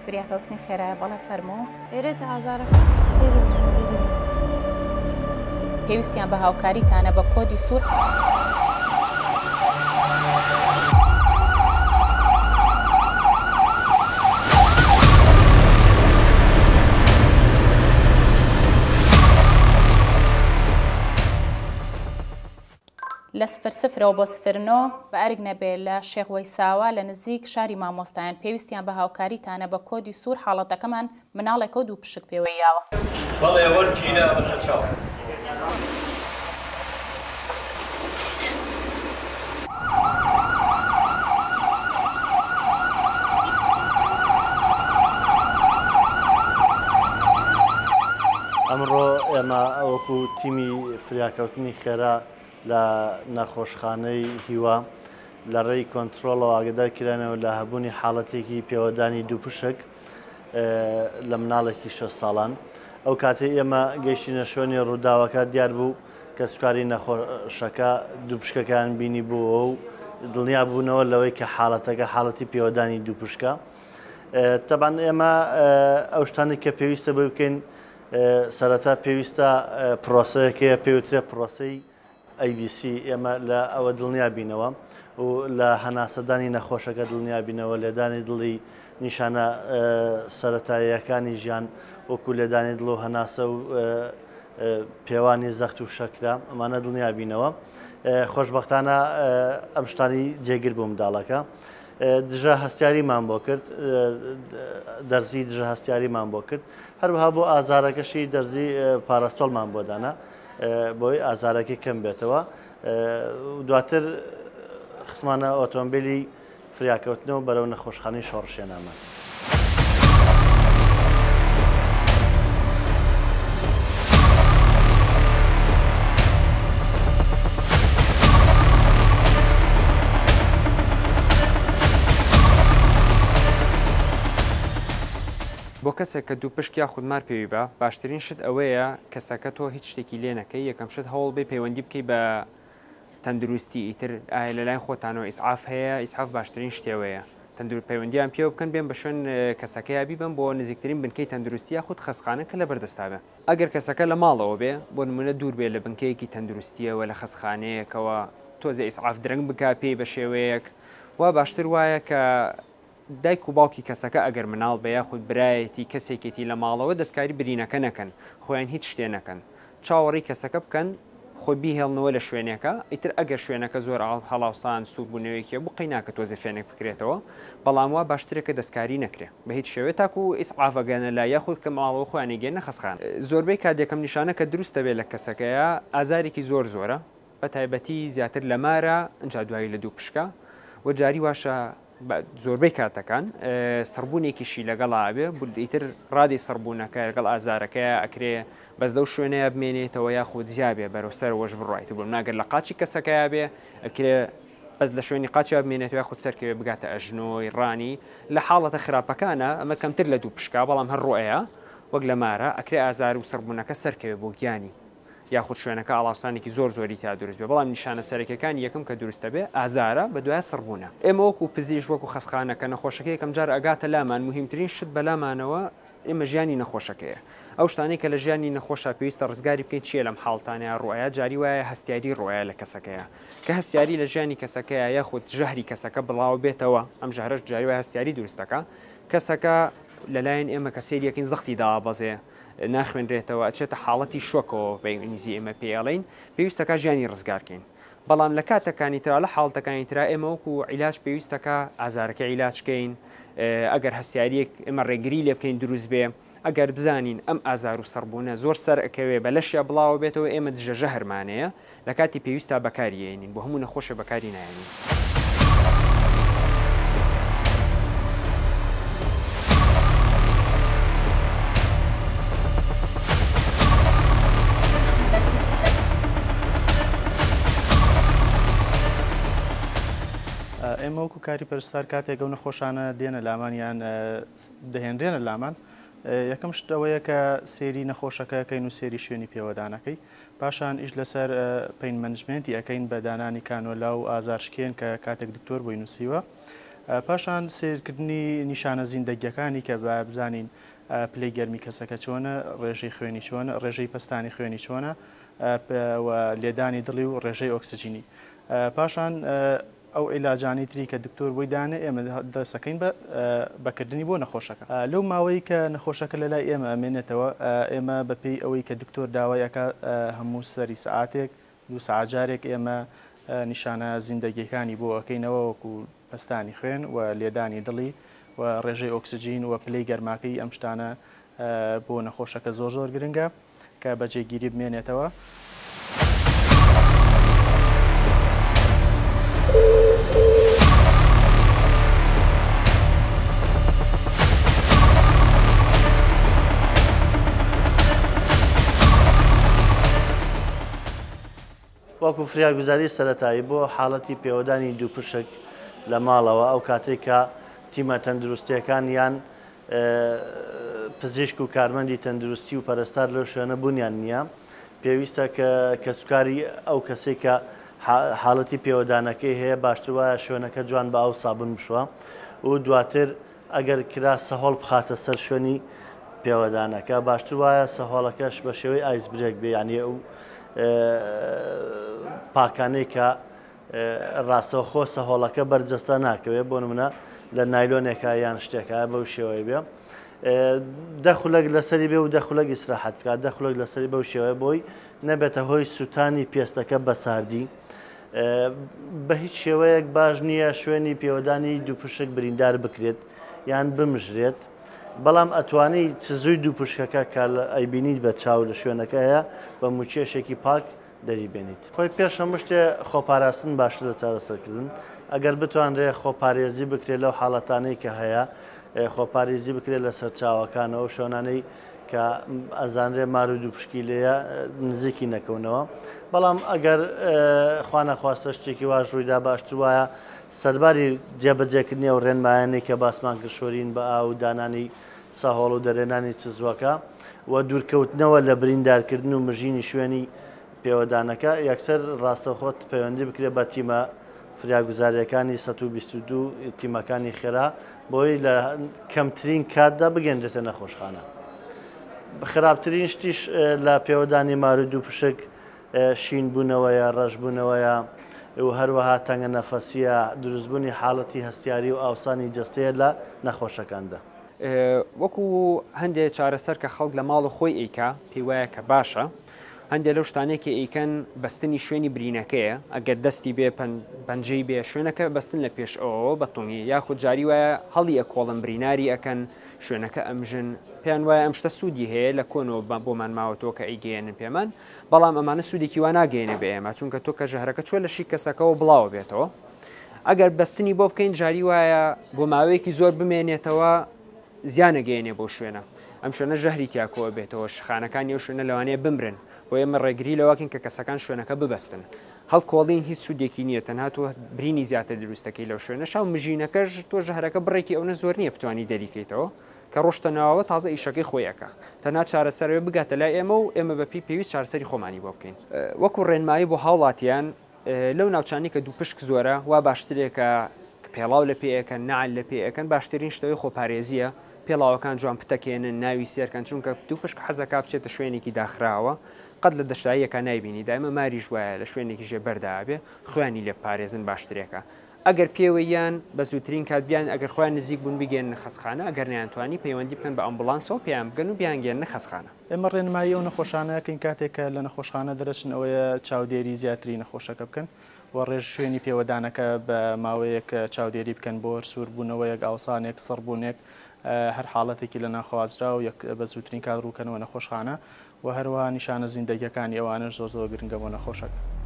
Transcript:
فریاکەوتنی خێرایە بەڵێ فەرموو ئێرێت ئازارەکە سێری پێویستیان بە هاوکاریتانە بە کۆدی سوور لە سفر سفرەوە بۆ سفرنۆ بە ئەرگ نەبێ لە شێخ وەیساوە لە نزیک شاری مامۆستایان پێویستیان بە هاوکاریتانە بە کۆدی سوور حاڵەتەکەمان مناڵێکە و دوو پشک پێوە یاوە بەڵێ وەرگیرە بەسەر چاو ئەمڕۆ ئێمە ئەوەکو تیمی فریاکەوتنی خێرا لە نەخۆشخانەی هیوا لە ڕێی کۆنتترۆلەوە ئاگدار کرانەوە لە هەبوونی حاڵەتێکی پێوەدانی دوو پشک لە مناڵێکی 6 ساڵان ئەو کاتێ ئێمە گەیشتینە شوێنی ڕووداوەکە دیار بوو کە سوکاری نەخۆشەکە دوو پشکەکان بینی بووەوە و دڵنیا بوونەوە لەوەی کە حاڵەتەکە حاڵەتی پێوەدانی دوو پشکە تەبان ئێمە ئەو شتانی کە پێویستە بکەین سەرەتا پێویستە پرۆسەیەکەیە پێوترێ پرۆسەی ABC ئێمە لە ئەوە دڵنیا بینەوە و لە هەناسەدانی نەخۆشەکە دڵنیا بینەوە لێدانی دڵی نیشانە سەرەتاییەکانی ژیان وەکو لێدانی دڵ و هەناسە و پێوانی زەخت و شەکرا ئەمانە دڵنیا بینەوە خۆشبەختانە ئەم شتانی جێگر بوو منداڵەکە دژە هەستیاریمان بۆ کرد دەرزی دژە هەستیاریمان بۆ کرد هەروەها بۆ ئازارەکەشی دەرزی پاراستۆڵمان بۆ دانا بۆی ئازارەکەی کەم بێتەوە دواتر خسمانە ئۆتۆمبیلی فریاکەوتنەوە بەرەو نەخۆشخانەی شۆڕشێنامە. بۆ کەسێک کە دوو پشک یا خودمار پێوی بە باشترین شت ئەوەیە کەسەکە تۆ هیچ شتێکی لێ نەکەی یەکەم شت هەوڵ بێ پەیوەندی بکەی بە تەندروستی ئیتر ئایا لەلایەن خۆتانەوە ئیسعاف هەیە ئیسعاف باشترین شتێوەیە پەیوەندیان پێوە بکەن بێن بە شوێن کەسەکەی بیبن بۆ نزیکترین بنکەی تەندروستی یاخود خەسخانە کە لە بەردەستابێ ئەگەر کەسەکە لە ماڵەوە بێ بۆ نمونە دوور بێ لە بنکەیەکی تەندروستیەوە لە خەسخانەیەکەوە تۆزە ئیسعاف درەنگ بکا پێی بە شێوەیەک وا باشتر وایە کە دایک و باوکی کەسەکە ئەگەر مناڵ بە یاخود برایەتی کەسێکێتی لە ماڵەوە دەستکاری برینەکە نەکەن خۆیان هیچ شتێ نەکەن چاوەڕی کەسەکە بکەن خۆی بیهێڵنەوە لە شوێنێکە ئیتر ئەگەر شوێنەکە زۆر هەڵاوسان سووربوونەوەیکیە بقی ناکە تۆزە فێنێک بکرێتەوە بەڵام وا باشترێکە دەستکاری نەکرێ بە هیچ شێوێت تاکو و ئیسعافەگەنە لا یاخود کە ماڵەوە خۆیانی گەێنە خەسخان زۆربەی کاتێکم نیشانە کە دروستە بێت لە کەسەکەیە ئازارێکی زۆرە بە تایبەتی زیاتر لە مارە ئەنج دوایی لە دوو پشکە و جاری واشە زۆربەی کاتەکان سەربوونێکیشی لەگەڵا بێ ئیتر ڕادی سەربوونەکە لەگەڵ ئازارەکەی ئەکرێ بەس لەو شوێنەیە بمێنێتەوە یاخود زیابێ بەرەو سەرەوەش بڕایت بوو ناگەر لە قاچی کەسەکەیا بێ ئەکرێ بەس لە شوێنی قاچیا بمێنێت یاخود سەرکەوێ بگاتە ئەژنۆی ڕانی لە حاڵەتە خراپەکانە ئەمە کەمتر لە دوو پشکا بەڵام هەر ڕۆیە وەک لە مارە ئەکرێ ئازار و سەربوونەکە سەرکەوێ بۆ گیانی یاخود شوێنەکە ئاڵاوسانێکی زۆری تا دروست بێ بەڵام نیشانە سەرەکیەکانی یەکەم کە دروستە بێ ئازارە بە دوای سەربوونە ئێمە وەکو پزیش وەکو خەسخانەکە نەخۆشەکە یەکەم جار ئەگاتە لامان مهمترین شت بە لامانەوە ئێمە ژیانی نەخۆشەکەیە ئەو شتانەی کە لە ژیانی نەخۆشە پێویستە ڕزگاری بکەین چیە لەم حاڵتانەیە ڕۆیە جاری وایە هەستیاری ڕۆیە لە کەسەکەیە کە هەستیاری لە ژیانی کەسەکەیە یاخود ژەهری کەسەکە بڵاو بێتەوە ئەم ژەهرەش جاری وایە هەستیاری دروستەکە کەسەکە لەلایەن ئێمە کە سێریەکەین زەختی دابەزێ ناخوێنرێتەوە ئەچێتە حاڵەتی شوکەوە بەنیزی ئێمە پێڵین پێویستەکە ژیانی ڕزگارکەین بەڵام لە کاتەکانی ترا لە حاڵەتەکانی ترا ئێمە وەکو عیلاج پێویستەکە ئازارەکە عیلاجکەین ئەگەر هەستیاریەک ئێمە ڕێگری لێ بکەین دروست بێ ئەگەر بزانین ئەم ئازار و سەربوونە زۆر سەر ئەکەوێ بە لەشیا بڵاوە بێتەوە ئێمە دژە هەرمانەیە لە کاتی پێویستە بەکاریێنین بۆ هەموو نەخۆشە بەکاری نایێنین. ئێمە وەکو کاری پەرستار کاتێک ئەو نەخۆشانە دێنە لامانیان دەهێنرێنە لامان یەکەم شتەوەیە کە سێری نەخۆشەکەکەین و سێری شوێنی پێوەدانەکەی پاشان ئیش لەسەر پین منجمنتی ئەەکەین بە دانانی کانۆلا و ئازارشکێن کە کاتێک دکتۆر بۆی نووسیوە پاشان سیرکردنی نیشانە زیندەگیەکانی کە بزانین پلەی گەرمی کەسەکە چۆنە، ڕێژەی خوێنی چۆنە، ڕێژەی پەستانی خوێنی چۆنە و لێدانی دڵی و ڕێژەی ئۆکسسیجینی. پاشان ئەو عیلاجانی تری کە دکتۆر بۆی دانێ ئێمە دەسەکەین بەکردنی بۆ نەخۆشەکە. لەو ماوەی کە نەخۆشەکە لە لای ئێمە ئەمێنێتەوە ئێمە بەپێی ئەوەی کە دکتۆر داوایەکە هەموو سەری سعاتێک 2 ساعت جارێک ئێمە نیشانە زیندەگیەکانی بۆ ئەەکەینەوە وەکو پەستانی خوێن و لێدانی دڵی و ڕێژەی ئۆکسسیجین و پلەی گەرماکەی ئەم شتانە بۆ نەخۆشەکە زۆر گرنگە کە بەجێگیری بمێنێتەوە. وەکو فریاگوزاری سەرەتایی بۆ حاڵەتی پێوەدانی دووپشک لە ماڵەوە ئەو کاتێک کە تیمە تەندروستیەکان یان پزیشک و کارمەندی تەندروستی و پەرستار لەو شوێنە بوونیان نییە، پێویستە کە سوکاری ئەو کەسێک کە حاڵەتی پێوەدانەکەی هەیە باشتر وایە شوێنەکە جوان بە ئاو سابون بشوە و دواتر ئەگەر کرا سەهۆڵ بخاتە سەر شوێنی پێوەدانەکە باشتر وایە سەهۆڵەکەش بە شێوەی ئایسبرێک بێ، یعنی ئەو پاکانەی کە ڕاستەوخۆ سەهۆڵەکە بەرجەستە ناکەوێت بۆ نمونە لە نایلۆنێکە یان شتێکە بەو شێوەیە بێ دەخولەک لەسەری بێ و دەخولەک ئیسراحەت بکات، دەخولەک لەسەری بەو شێوەیە بۆی نەبێتە هۆی سووتانی پێستەکە بە ساردی. بە هیچ شێوەیەک باش نییە شوێنی پێوەدانی دووپشک بریندار بکرێت یان بمژرێت، بەڵام ئەتوانی چزووی دووپشکەکە کە ئەیبینیت بە چاو لە شوێنەکە هەیە بە موچێشێکی پاک دەریبێنیت. خۆی پێش هەموو شتێ خۆپاراستن باشتر لە چارەسەرکردن. ئەگەر بتوانرێ خۆپارێزی بکرێت لەو حاڵەتانەی کە هەیە، خۆپارێزی بکرێت لە سەرچاوەکانەوە شۆنانەی کە ئەزانرێ مار و دووپشکی لێیە نزیکی نەکەونەوە. بەڵام ئەگەر خوانەخواستە شتێکی واش ڕوویدا باشتر وایە سەرباری جێبەجێکردنی و ڕێنمایانەی کە باسمان کرد شۆرین بە ئاو دانانی سەهۆڵ و دەرێنانی چزوەکە و دوورکەوتنەوە لە بریندارکردن و مژینی شوێنی پێوەدانەکە یەکسەر ڕاستەخۆت پەیوەندی بکرێت بە تیمە فریاگوزاریەکانی 122 تیمەکانی خێرا بۆی لە کەمترین کاتدا بگەندرێتە نەخۆشخانە. خراپترین شتیش لە پێوەدانی مار و دووپشک شین بوونەوەیە، ڕەش بوونەوەیە و هەروەها تەنگە نەفەسیە، دروستبوونی حاڵەتی هەستیاری و ئاوسانی جەستەیە لە نەخۆشەکاندا. وەکو هەندێک چارەسەر کە خەڵک لە ماڵ خۆی ئەیکا پێی وایە کە باشە، هەندێک لەو شتانێکی ئەیکەن بەستنی شوێنی برینەکەیە، ئەگەر دەستی بێ پەنجەی بێ شوێنەکە بەستن لە پێش ئەوەوە بەتۆنی یاخود جاری وایە هەڵی ئەکۆڵم بریناری ئەکەن شوێنەکە ئەمژن پێیان وایە ئەم شتە سوودی هەیە لە کۆنەوە بۆمان ماوەتەوە کە ئەیگەێنن پێمان، بەڵام ئەمانە سوودێکی وا ناگەێنە بە ئێمە چونکە تۆ کە ژەهرەکە چۆ لەشی کەسەکەەوە بڵاوە بێتەوە. ئەگەر بەستنی بۆ بکەین جاری وایە بۆ ماوەیەکی زۆر بمێنێتەوە زیانە گەێنێ بۆ شوێنە، ئەم شوێنە ژەهری تیاکۆوە بێتەوە، شخانەکانی ئەو شوێنە لەوانەیە بمرن بۆ ئێمە ڕێگری لەواکەین کە کەسەکان شوێنەکە ببەستن. هەڵکۆڵین هیچ سوودێکی نییە، تەنها تۆ برینی زیاتر دروستەکەی لەو شوێنە شاو مژینەکەش تۆ ژەهرەکە بڕێکی ئەوە زۆر نییە بتوانی دەریکەیتەوە کە ڕۆشتە ناوەوە تازە ئیشەکەی خۆیەکە، تەنها چارەسەرەوە بگاتە لای ئێمە و ئێمە بەپی پێویست چارەسەری خۆمانی بۆ بکەین. وەکو ڕێنمایی بۆ هاوڵاتیان لەو ناوچانی کە دووپشک زۆرە وا باشترێکە پێڵاو لە پێەکەن نعل لە پێەکەن باشترین شتەوەی خۆپارێزیە، پێڵاوەکان جوان پتەکێنن ناوی سێرکەن چونکە دووپشک حەزەکە بچێتە شوێنێکی داخراوە قەت لە دەشتاییەکە نایبینی دایمە ماریش وایە لە شوێنێکی ژێ بەردابێ خوێنی لێ پارێزن باشترێکە. ئەگەر پێوەیان بە زووترین کاتبیان ئەگەر خۆیان نزیک بوون بگەن خەسخانە، ئەگەر نیانتوانی پەیوەندی بکەن بە ئەمبولانسەوە پێیان بگەن و بیانگەێنە خەسخانە. ئێمە ڕێنمایی ئەو نەخۆشانەکەین کاتێکە لە نەخۆشخانە دەرەچن ئەوەیە چاودێری زیاتری نەخۆشەکە بکەن و ڕێژ شوێنی پێوەدانەکە بە ماوەیەک چاودێری بکەن بۆ سووربوونەوەیەک ئاوسانێک سڕبوونێک هەر حاڵەتێکی لە ناخوازرا و بە زووترین کات ڕووکەنەوە نەخۆشخانە و هەروەها نیشانە زیندەگیەکانی ئەوانش زۆر گرنگە بۆ نەخۆشەکە.